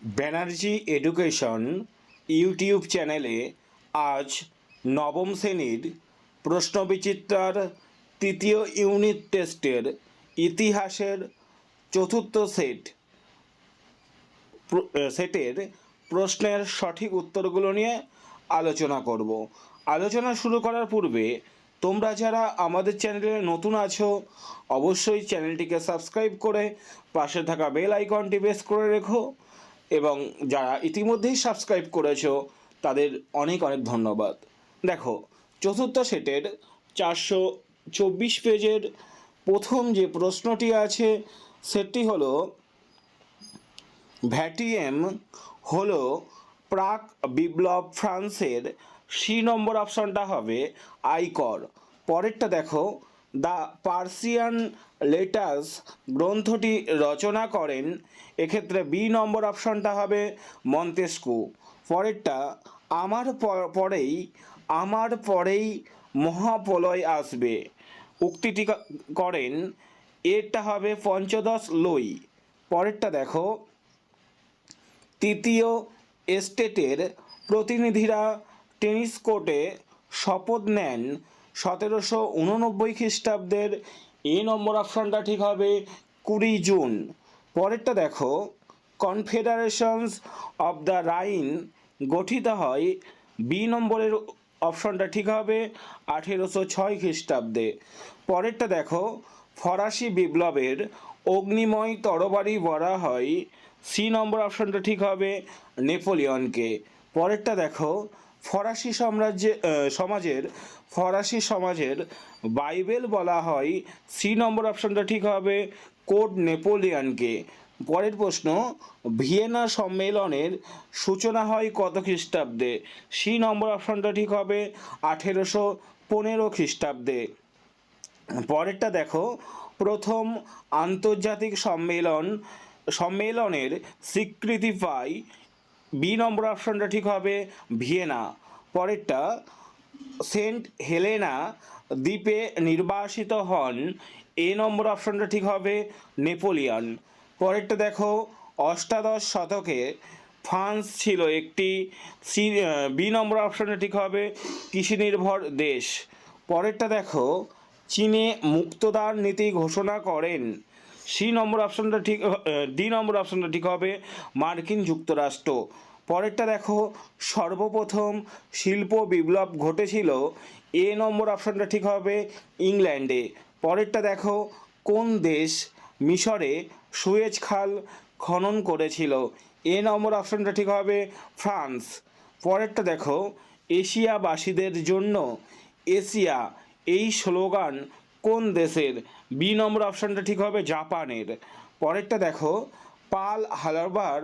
Banerjee education YouTube চ্যানেলে আজ নবম শ্রেণীর প্রশ্নবিচিত্রার তৃতীয় ইউনিট টেস্টের ইতিহাসের চতুর্থ সেটের প্রশ্নের সঠিক উত্তরগুলো নিয়ে আলোচনা করব। আলোচনা শুরু করার পূর্বে তোমরা যারা আমাদের চ্যানেলে নতুন আছো অবশ্যই চ্যানেলটিকে সাবস্ক্রাইব করে পাশে থাকা বেল আইকনটি প্রেস করে রেখো, এবং যারা ইতিমধ্যেই সাবস্ক্রাইব করেছো তাদের অনেক অনেক ধন্যবাদ। দেখো, চতুর্থ সেটের 424 পেজের প্রথম যে প্রশ্নটি আছে সেটি হলো ভ্যাটিয়েম হলো প্রাক বিপ্লব ফ্রান্সের সি নম্বর অপশনটা হবে আইকর। পরেরটা দেখো, দ্য পার্সিয়ান লেটার্স গ্রন্থটি রচনা করেন, এক্ষেত্রে বি নম্বর অপশনটা হবে মন্তেস্কু। পরেরটা আমার পরেই মহাপ্রলয় আসবে উক্তিটি করেন, এরটা হবে পঞ্চদশ লুই। পরেরটা দেখো, তৃতীয় এস্টেটের প্রতিনিধিরা টেনিস কোর্টে শপথ নেন 1789 খ্রিস্টাব্দের, এ নম্বর অপশানটা ঠিক হবে 20 জুন। পরেরটা দেখো, কনফেডারেশনস অফ দ্য রাইন গঠিত হয়, বি নম্বরের অপশানটা ঠিক হবে 1806 খ্রিস্টাব্দে। পরেরটা দেখো, ফরাসি বিপ্লবের অগ্নিময় তরবারি বলা হয়, সি নম্বর অপশনটা ঠিক হবে নেপোলিয়নকে। পরেরটা দেখো, ফরাসি সমাজের বাইবেল বলা হয়, সি নম্বর অপশনটা ঠিক হবে কোড নেপোলিয়নকে। পরের প্রশ্ন, ভিয়েনা সম্মেলনের সূচনা হয় কত খ্রিস্টাব্দে, সি নম্বর অপশনটা ঠিক হবে 1815 খ্রিস্টাব্দে। পরেরটা দেখো, প্রথম আন্তর্জাতিক সম্মেলনের স্বীকৃতি পায়, বি নম্বর অপশনটা ঠিক হবে ভিয়েনা। পরেরটা, সেন্ট হেলেনা দ্বীপে নির্বাসিত হন, এ নম্বর অপশনটা ঠিক হবে নেপোলিয়ন। পরেরটা দেখো, অষ্টাদশ শতকে ফ্রান্স ছিল একটি, বি নম্বর অপশনটা ঠিক হবে কৃষি নির্ভর দেশ। পরেরটা দেখো, চীনে মুক্তদার নীতি ঘোষণা করেন, সি নম্বর অপশনটা ঠিক, ডি নম্বর অপশনটা ঠিক হবে মার্কিন যুক্তরাষ্ট্র। পরেরটা দেখো, সর্বপ্রথম শিল্প বিপ্লব ঘটেছিল, এ নম্বর অপশনটা ঠিক হবে ইংল্যান্ডে। পরেরটা দেখো, কোন দেশ মিশরে সুয়েজ খাল খনন করেছিল, এ নম্বর অপশনটা ঠিক হবে ফ্রান্স। পরেরটা দেখো, এশিয়াবাসীদের জন্য এশিয়া এই স্লোগান কোন দেশের, বি নম্বর অপশানটা ঠিক হবে জাপানের। পরেরটা দেখো, পার্ল হারবার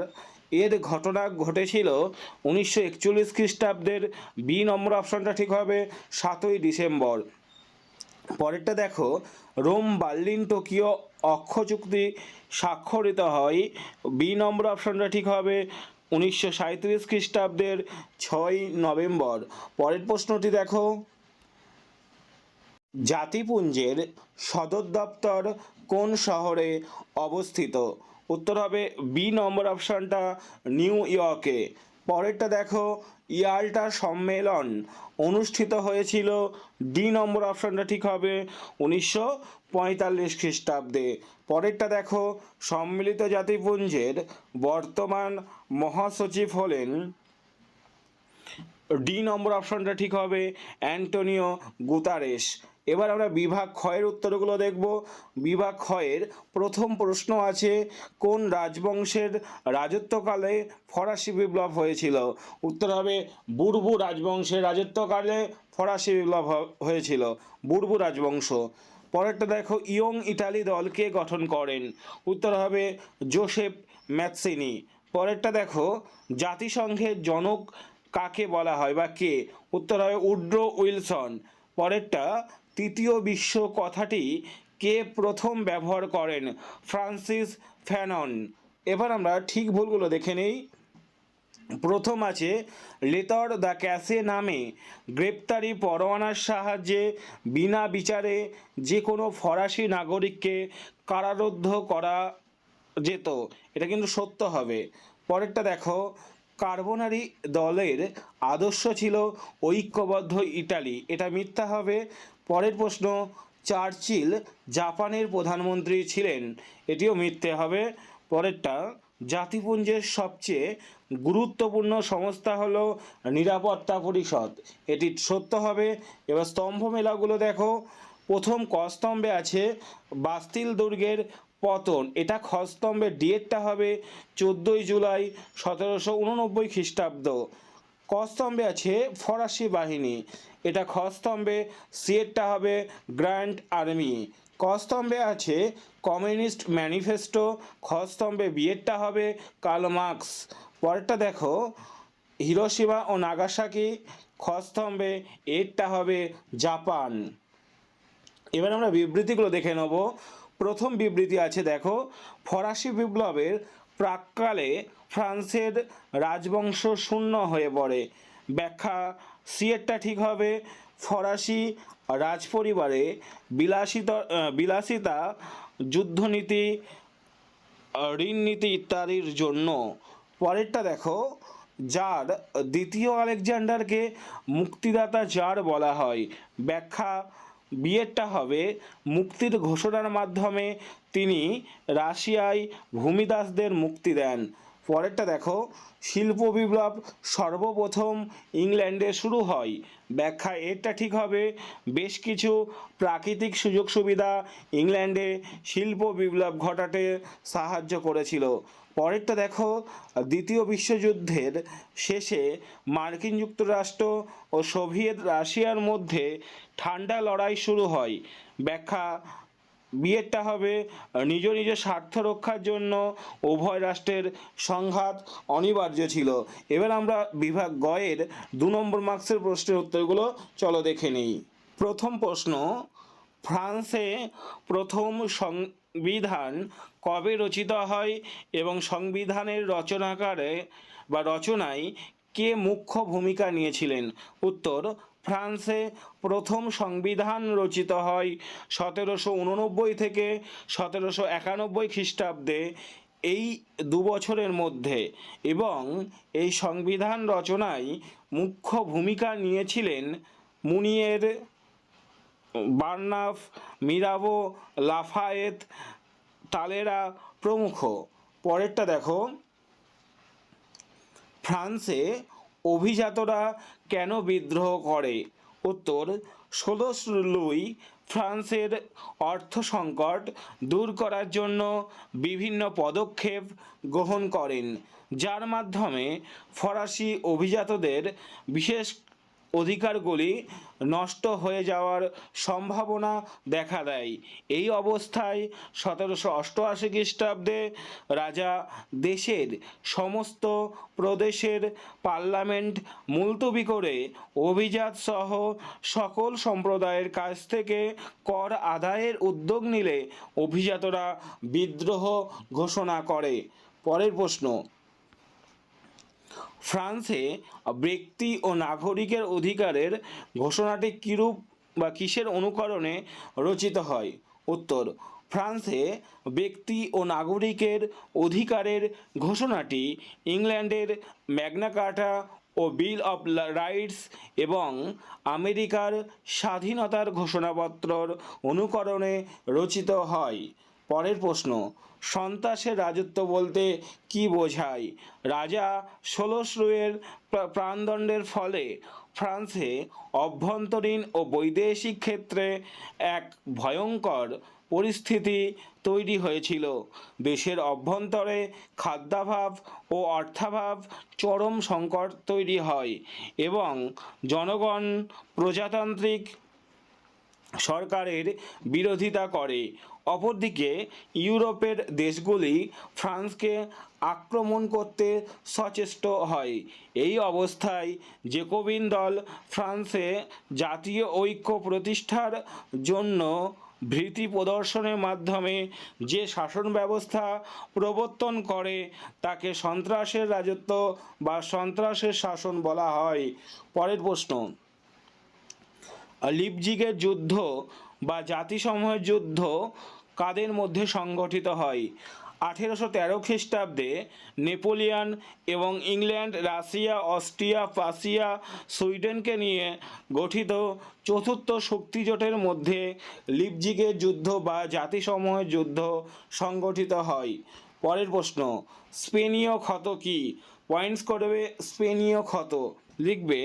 এর ঘটনা ঘটেছিল 1941 খ্রিস্টাব্দের, বি নম্বর অপশানটা ঠিক হবে 7ই ডিসেম্বর। পরেরটা দেখো, রোম বার্লিন টোকিও অক্ষ চুক্তি স্বাক্ষরিত হয়, বি নম্বর অপশানটা ঠিক হবে 1937 খ্রিস্টাব্দের 6ই নভেম্বর। পরের প্রশ্নটি দেখো, জাতিপুঞ্জের সদর দপ্তর কোন শহরে অবস্থিত, উত্তর হবে বি নম্বর অপশানটা নিউ ইয়র্কে। পরেরটা দেখো, ইয়াল্টা সম্মেলন অনুষ্ঠিত হয়েছিল, ডি নম্বর অপশানটা ঠিক হবে 1945 খ্রিস্টাব্দে। পরেরটা দেখো, সম্মিলিত জাতিপুঞ্জের বর্তমান মহাসচিব হলেন, ডি নম্বর অপশনটা ঠিক হবে অ্যান্টোনিও গুতারেস। এবার আমরা বিভাগ ক্ষয়ের উত্তরগুলো দেখব। বিভাগ ক্ষয়ের প্রথম প্রশ্ন আছে, কোন রাজবংশের রাজত্বকালে ফরাসি বিপ্লব হয়েছিল, উত্তর হবে বুরবু রাজবংশের রাজত্বকালে ফরাসি বিপ্লব হয়েছিল, বুরবু রাজবংশ। পরেরটা দেখো, ইয়ং ইটালি দলকে গঠন করেন, উত্তর হবে জোসেফ ম্যাৎসিনি। পরেরটা দেখো, জাতিসংঘের জনক কাকে বলা হয় বা কে, উত্তর হবে উড্রো উইলসন। পরেরটা, তৃতীয় বিশ্ব কথাটি কে প্রথম ব্যবহার করেন, ফ্রান্সিস ফ্যানন। এবার আমরা ঠিক ভুলগুলো দেখে নেই। প্রথম আছে, লেতর দ্য ক্যাসে নামে গ্রেপ্তারি পরোয়ানার সাহায্যে বিনা বিচারে যে কোনো ফরাসি নাগরিককে কারারুদ্ধ করা যেত, এটা কিন্তু সত্য হবে। পরেরটা দেখো, কার্বোনারি দলের আদর্শ ছিল ঐক্যবদ্ধ ইটালি, এটা মিথ্যা হবে। পরের প্রশ্ন, চার্চিল জাপানের প্রধানমন্ত্রী ছিলেন, এটিও মিথ্যে হবে। পরেরটা, জাতিপুঞ্জের সবচেয়ে গুরুত্বপূর্ণ সংস্থা হলো নিরাপত্তা পরিষদ, এটি সত্য হবে। এবার স্তম্ভ মেলাগুলো দেখো, প্রথম ক স্তম্ভে আছে বাস্তিল দুর্গের পতন, এটা খ স্তম্ভের ডিএটটা হবে 14 জুলাই 1789 খ্রিস্টাব্দ। ক স্তম্ভে আছে ফরাসি বাহিনী, এটা খ স্তম্ভে সিএটটা হবে গ্র্যান্ড আর্মি। ক স্তম্ভে আছে কমিউনিস্ট ম্যানিফেস্টো, খ স্তম্ভে বিয়েরটা হবে কার্ল মার্কস। পরেরটা দেখো, হিরোশিমা ও নাগাসাকি, খ স্তম্ভে এরটা হবে জাপান। এবার আমরা বিবৃতিগুলো দেখে নেব। প্রথম বিবৃতি আছে দেখো, ফরাসি বিপ্লবের প্রাক্কালে ফ্রান্সের রাজবংশ শূন্য হয়ে পড়ে। ব্যাখ্যা, সিএরটা ঠিক হবে। ফরাসি রাজপরিবারে বিলাসিতা, যুদ্ধনীতি, ঋণনীতি ইত্যাদির জন্য। পরেরটা দেখো, জার দ্বিতীয় আলেকজান্ডারকে মুক্তিদাতা জার বলা হয়। ব্যাখ্যা, বিয়েরটা হবে মুক্তির ঘোষণার মাধ্যমে তিনি রাশিয়ায় ভূমিদাসদের মুক্তি দেন। পরেরটা দেখো, শিল্প বিপ্লব সর্বপ্রথম ইংল্যান্ডে শুরু হয়। ব্যাখ্যা, এরটা ঠিক হবে। বেশ কিছু প্রাকৃতিক সুযোগ সুবিধা ইংল্যান্ডে শিল্প বিপ্লব ঘটাতে সাহায্য করেছিল। পরেরটা দেখো, দ্বিতীয় বিশ্বযুদ্ধের শেষে মার্কিন যুক্তরাষ্ট্র ও সোভিয়েত রাশিয়ার মধ্যে ঠান্ডা লড়াই শুরু হয়। ব্যাখ্যা, বিয়েরটা হবে নিজ নিজ স্বার্থ রক্ষার জন্য উভয় রাষ্ট্রের সংঘাত অনিবার্য ছিল। এবার আমরা বিভাগ গয়ের 2 নম্বর মার্কসের প্রশ্নের উত্তরগুলো চলো দেখে নিই। প্রথম প্রশ্ন, ফ্রান্সে প্রথম সংবিধান কবে রচিত হয় এবং সংবিধানের রচনায় কে মুখ্য ভূমিকা নিয়েছিলেন? উত্তর, ফ্রান্সে প্রথম সংবিধান রচিত হয় 1789 থেকে 1791 খ্রিস্টাব্দে, এই 2 বছরের মধ্যে, এবং এই সংবিধান রচনায় মুখ্য ভূমিকা নিয়েছিলেন মুনিয়ের, বার্নাফ, মিরাবো, লাফায়েত, তালেরা প্রমুখ। পরেরটা দেখো, ফ্রান্সে অভিজাতরা কেন বিদ্রোহ করে? উত্তর, 16 লুই ফ্রান্সের অর্থ সংকট দূর করার জন্য বিভিন্ন পদক্ষেপ গ্রহণ করেন, যার মাধ্যমে ফরাসি অভিজাতদের বিশেষ অধিকারগুলি নষ্ট হয়ে যাওয়ার সম্ভাবনা দেখা দেয়। এই অবস্থায় 1788 খ্রিস্টাব্দে রাজা দেশের সমস্ত প্রদেশের পার্লামেন্ট মুলতবি করে অভিজাত সহ সকল সম্প্রদায়ের কাছ থেকে কর আদায়ের উদ্যোগ নিলে অভিজাতরা বিদ্রোহ ঘোষণা করে। পরের প্রশ্ন, ফ্রান্সে ব্যক্তি ও নাগরিকের অধিকারের ঘোষণাটি কিরূপ বা কিসের অনুকরণে রচিত হয়? উত্তর, ফ্রান্সে ব্যক্তি ও নাগরিকের অধিকারের ঘোষণাটি ইংল্যান্ডের ম্যাগনা কার্টা ও বিল অফ রাইটস এবং আমেরিকার স্বাধীনতার ঘোষণাপত্রর অনুকরণে রচিত হয়। পরের প্রশ্ন, সন্ত্রাসের রাজত্ব বলতে কি বোঝায়? রাজা 16 লুইয়ের প্রাণদণ্ডের ফলে ফ্রান্সে অভ্যন্তরীণ ও বৈদেশিক ক্ষেত্রে এক ভয়ঙ্কর পরিস্থিতি তৈরি হয়েছিল। দেশের অভ্যন্তরে খাদ্যাভাব ও অর্থাভাব চরম সংকট তৈরি হয় এবং জনগণ প্রজাতান্ত্রিক সরকারের বিরোধিতা করে। অপরদিকে ইউরোপের দেশগুলি ফ্রান্সকে আক্রমণ করতে সচেষ্ট হয়। এই অবস্থায় জ্যাকোবিন দল ফ্রান্সে জাতীয় ঐক্য প্রতিষ্ঠার জন্য ভীতি প্রদর্শনের মাধ্যমে যে শাসন ব্যবস্থা প্রবর্তন করে তাকে সন্ত্রাসের রাজত্ব বা সন্ত্রাসের শাসন বলা হয়। পরের প্রশ্ন, লিপজিগের যুদ্ধ বা জাতিসমূহের যুদ্ধ কাদের মধ্যে সংগঠিত হয়? 1813 খ্রিস্টাব্দে নেপোলিয়ন এবং ইংল্যান্ড, রাশিয়া, অস্ট্রিয়া, প্রাশিয়া, সুইডেনকে নিয়ে গঠিত চতুর্থ শক্তিজোটের মধ্যে লিপজিগের যুদ্ধ বা জাতিসমূহের যুদ্ধ সংগঠিত হয়। পরের প্রশ্ন, স্পেনীয় ক্ষত কি? পয়েন্টস করবে স্পেনীয় ক্ষত, লিখবে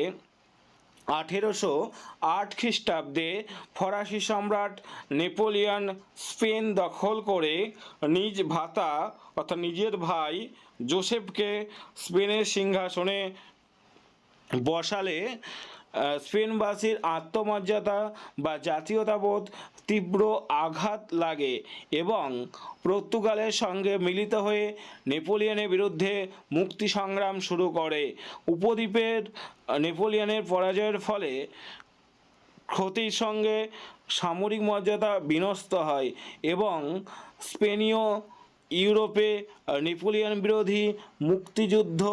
1808 খ্রিস্টাব্দে ফরাসি সম্রাট নেপোলিয়ন স্পেন দখল করে নিজ ভ্রাতা অর্থাৎ নিজের ভাই জোসেফকে স্পেনের সিংহাসনে বসালে স্পেনবাসীর আত্মমর্যাদা বা জাতীয়তাবোধ তীব্র আঘাত লাগে এবং পর্তুগালের সঙ্গে মিলিত হয়ে নেপোলিয়নের বিরুদ্ধে মুক্তি সংগ্রাম শুরু করে। উপদ্বীপের নেপোলিয়নের পরাজয়ের ফলে ক্ষতির সঙ্গে সামরিক মর্যাদা বিনষ্ট হয় এবং স্পেনীয় ইউরোপে নেপোলিয়ন বিরোধী মুক্তিযুদ্ধ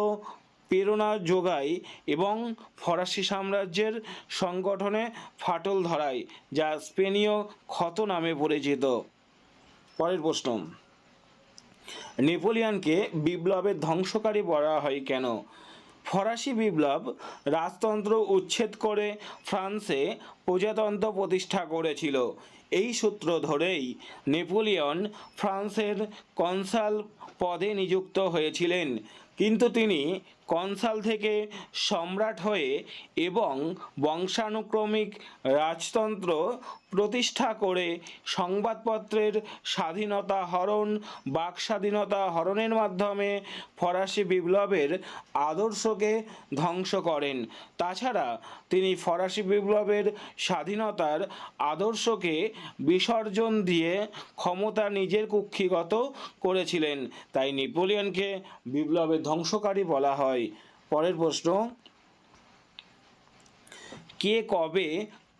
প্রেরণা যোগায় এবং ফরাসি সাম্রাজ্যের সংগঠনে ফাটল ধরায়, যা স্পেনীয় ক্ষত নামে পরিচিত। পরের প্রশ্ন, নেপোলিয়নকে বিপ্লবের ধ্বংসকারী বলা হয় কেন? ফরাসি বিপ্লব রাজতন্ত্র উচ্ছেদ করে ফ্রান্সে প্রজাতন্ত্র প্রতিষ্ঠা করেছিল। এই সূত্র ধরেই নেপোলিয়ন ফ্রান্সের কনসাল পদে নিযুক্ত হয়েছিলেন, কিন্তু তিনি কনসাল থেকে সম্রাট হয়ে এবং বংশানুক্রমিক রাজতন্ত্র প্রতিষ্ঠা করে সংবাদপত্রের স্বাধীনতা হরণ, বাক স্বাধীনতা হরণের মাধ্যমে ফরাসি বিপ্লবের আদর্শকে ধ্বংস করেন। তাছাড়া তিনি ফরাসি বিপ্লবের স্বাধীনতার আদর্শকে বিসর্জন দিয়ে ক্ষমতা নিজের কুক্ষিগত করেছিলেন, তাই নেপোলিয়নকে বিপ্লবের ধ্বংসকারী বলা হয়। পরের প্রশ্ন, কে কবে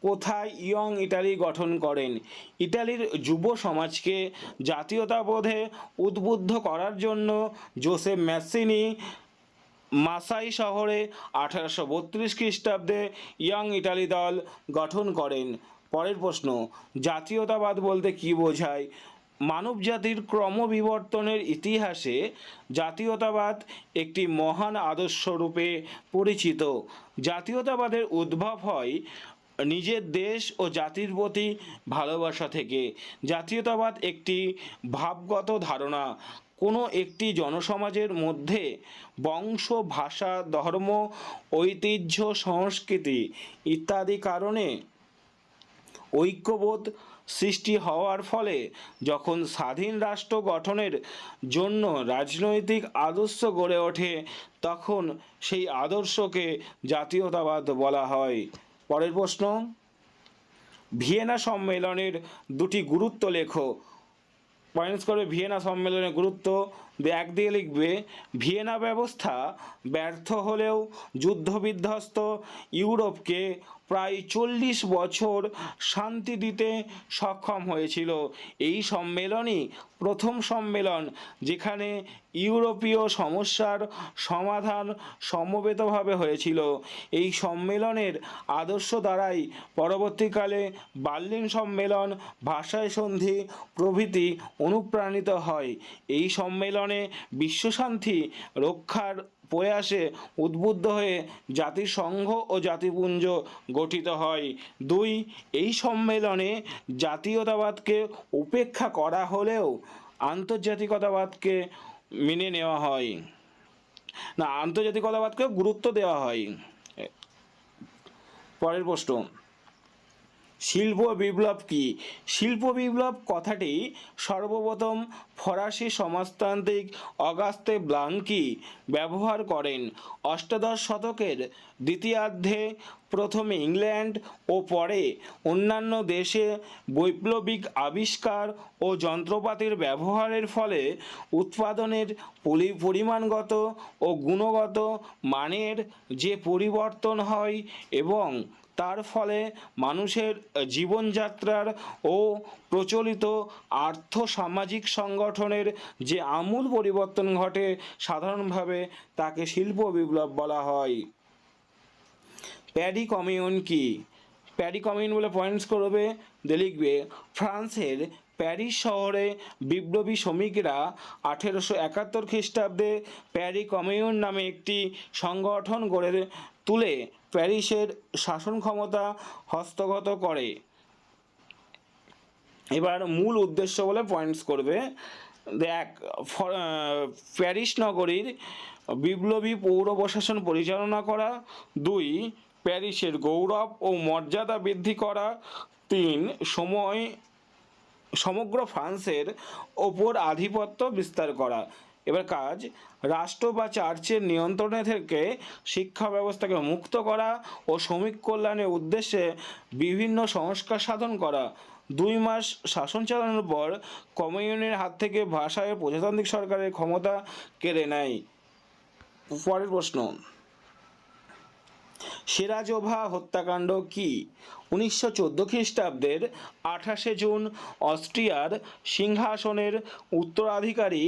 কোথায় ইয়ং ইটালি গঠন করেন? ইটালির যুব সমাজকে জাতীয়তাবোধে উদ্বুদ্ধ করার জন্য জোসেফ ম্যাসিনি মাসাই শহরে 1832 খ্রিস্টাব্দে ইয়ং ইটালি দল গঠন করেন। পরের প্রশ্ন, জাতীয়তাবাদ বলতে কী বোঝায়? মানবজাতির ক্রমবিবর্তনের ইতিহাসে জাতীয়তাবাদ একটি মহান আদর্শ রূপে পরিচিত। জাতীয়তাবাদের উদ্ভব হয় নিজের দেশ ও জাতির প্রতি ভালোবাসা থেকে। জাতীয়তাবাদ একটি ভাবগত ধারণা। কোনো একটি জনসমাজের মধ্যে বংশ, ভাষা, ধর্ম, ঐতিহ্য, সংস্কৃতি ইত্যাদি কারণে ঐক্যবোধ সৃষ্টি হওয়ার ফলে যখন স্বাধীন রাষ্ট্র গঠনের জন্য রাজনৈতিক আদর্শ গড়ে ওঠে, তখন সেই আদর্শকে জাতীয়তাবাদ বলা হয়। পরের প্রশ্ন, ভিয়েনা সম্মেলনের দুটি গুরুত্ব লেখো। পয়েন্টস করে ভিয়েনা সম্মেলনের গুরুত্ব, এক দিয়ে লিখবে ভিয়েনা ব্যবস্থা ব্যর্থ হলেও যুদ্ধবিধ্বস্ত ইউরোপকে প্রায় 40 বছর শান্তি দিতে সক্ষম হয়েছিল। এই সম্মেলনই প্রথম সম্মেলন যেখানে ইউরোপীয় সমস্যার সমাধান সমবেতভাবে হয়েছিল। এই সম্মেলনের আদর্শ দ্বারাই পরবর্তীকালে বার্লিন সম্মেলন, ভার্সাই সন্ধি প্রভৃতি অনুপ্রাণিত হয়। এই সম্মেলনে বিশ্বশান্তি রক্ষার প্রয়াসে উদ্বুদ্ধ হয়ে জাতিসংঘ ও জাতিপুঞ্জ গঠিত হয়। 2, এই সম্মেলনে জাতীয়তাবাদকে উপেক্ষা করা হলেও আন্তর্জাতিকতাবাদকে মেনে নেওয়া হয় না, আন্তর্জাতিকতাবাদকে গুরুত্ব দেওয়া হয়। পরের প্রশ্ন, শিল্প বিপ্লব কি? শিল্প বিপ্লব কথাটি সর্বপ্রথম ফরাসি সমাজতান্ত্রিক অগাস্তে ব্লাঙ্কি ব্যবহার করেন। অষ্টাদশ শতকের দ্বিতীয়ার্ধে প্রথমে ইংল্যান্ড ও পরে অন্যান্য দেশে বৈপ্লবিক আবিষ্কার ও যন্ত্রপাতির ব্যবহারের ফলে উৎপাদনের পরিমাণগত ও গুণগত মানের যে পরিবর্তন হয় এবং তার ফলে মানুষের জীবনযাত্রার ও প্রচলিত আর্থ সামাজিক সংগঠনের যে আমূল পরিবর্তন ঘটে, সাধারণভাবে তাকে শিল্প বিপ্লব বলা হয়। প্যারি কমিউন কি? প্যারি কমিউন বলে পয়েন্টস করবে, লিখবে ফ্রান্সের প্যারিস শহরে বিপ্লবী শ্রমিকরা 1871 খ্রিস্টাব্দে প্যারি কমিউন নামে একটি সংগঠন গড়ে তুলে প্যারিসের শাসন ক্ষমতা হস্তগত করে। এবার মূল উদ্দেশ্য বলে পয়েন্টস করবে। দেখ, প্যারিস নগরীর বিপ্লবী পৌর প্রশাসন পরিচালনা করা। 2, প্যারিসের গৌরব ও মর্যাদা বৃদ্ধি করা। 3, সমগ্র ফ্রান্সের ওপর আধিপত্য বিস্তার করা। এবার কাজ, রাষ্ট্র বা চার্চের নিয়ন্ত্রণে থেকে শিক্ষা ব্যবস্থাকে মুক্ত করা ও শ্রমিক কল্যাণের উদ্দেশ্যে বিভিন্ন সংস্কার সাধন করা। 2 মাস শাসন চালানোর পর কমিউনের হাত থেকে ভাষায় প্রজাতান্ত্রিক সরকারের ক্ষমতা কেড়ে নেয়। পরের প্রশ্ন, সেরাজোভা হত্যাকাণ্ড কি? 1914 খ্রিস্টাব্দের 28 জুন অস্ট্রিয়ার সিংহাসনের উত্তরাধিকারী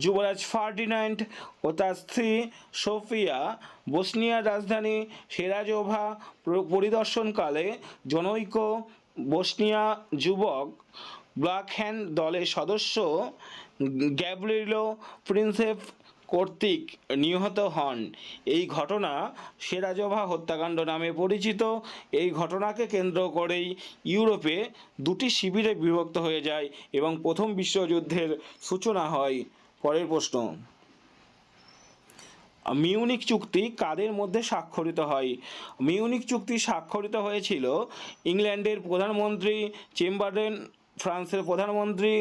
যুবরাজ ফার্ডিন্যান্ড ও তার স্ত্রী সোফিয়া বসনিয়ার রাজধানী সেরাজোভা পরিদর্শনকালে জনৈক বসনিয়া যুবক ব্ল্যাক হ্যান্ড দলের সদস্য গ্যাব্রিয়েলো প্রিন্সেপ কর্তৃক নিহত হন। এই ঘটনা সেরাজোভা হত্যাকাণ্ড নামে পরিচিত। এই ঘটনাকে কেন্দ্র করেই ইউরোপে 2টি শিবিরে বিভক্ত হয়ে যায় এবং প্রথম বিশ্বযুদ্ধের সূচনা হয়। পরের প্রশ্ন, মিউনিক চুক্তি কাদের মধ্যে স্বাক্ষরিত হয়? মিউনিক চুক্তি স্বাক্ষরিত হয়েছিল ইংল্যান্ডের প্রধানমন্ত্রী চেম্বারলেন, ফ্রান্সের প্রধানমন্ত্রী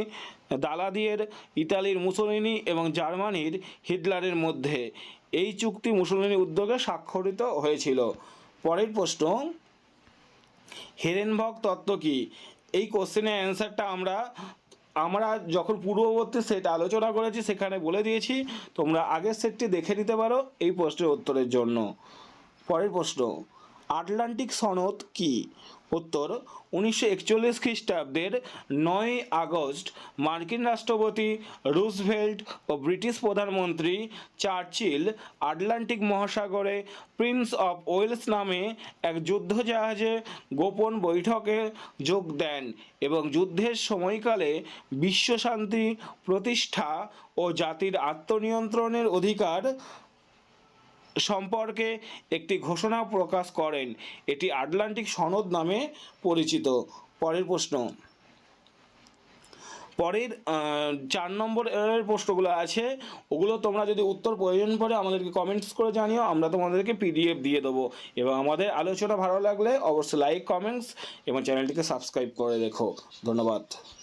দালাদিয়ের, ইতালির মুসোলিনি এবং জার্মানির হিটলারের মধ্যে। এই চুক্তি মুসোলিনির উদ্যোগে স্বাক্ষরিত হয়েছিল। পরের প্রশ্ন, হেরেনবগ তত্ত্ব কি? এই কোশ্চেনের অ্যান্সারটা আমরা যখন পূর্ববর্তী সেট আলোচনা করেছি সেখানে বলে দিয়েছি, তোমরা আগের সেটটি দেখে নিতে পারো এই প্রশ্নের উত্তরের জন্য। পরের প্রশ্ন, আটলান্টিক সনদ কি? উত্তর, 1941 খ্রিস্টাব্দের 9 আগস্ট মার্কিন রাষ্ট্রপতি রুজভেল্ট ও ব্রিটিশ প্রধানমন্ত্রী চার্চিল আটলান্টিক মহাসাগরে প্রিন্স অফ ওয়েলস নামে এক যুদ্ধজাহাজে গোপন বৈঠকে যোগ দেন এবং যুদ্ধের সময়কালে বিশ্বশান্তি প্রতিষ্ঠা ও জাতির আত্মনিয়ন্ত্রণের অধিকার সম্পর্কে একটি ঘোষণা প্রকাশ করেন। এটি আটলান্টিক সনদ নামে পরিচিত। পরের প্রশ্ন, পরের 4 নম্বরের প্রশ্নগুলো আছে, ওগুলো তোমরা যদি উত্তর প্রয়োজন পড়ে আমাদেরকে কমেন্টস করে জানিও, আমরা তোমাদেরকে PDF দিয়ে দেবো। এবং আমাদের আলোচনা ভালো লাগলে অবশ্যই লাইক, কমেন্টস এবং চ্যানেলটিকে সাবস্ক্রাইব করে রেখো। ধন্যবাদ।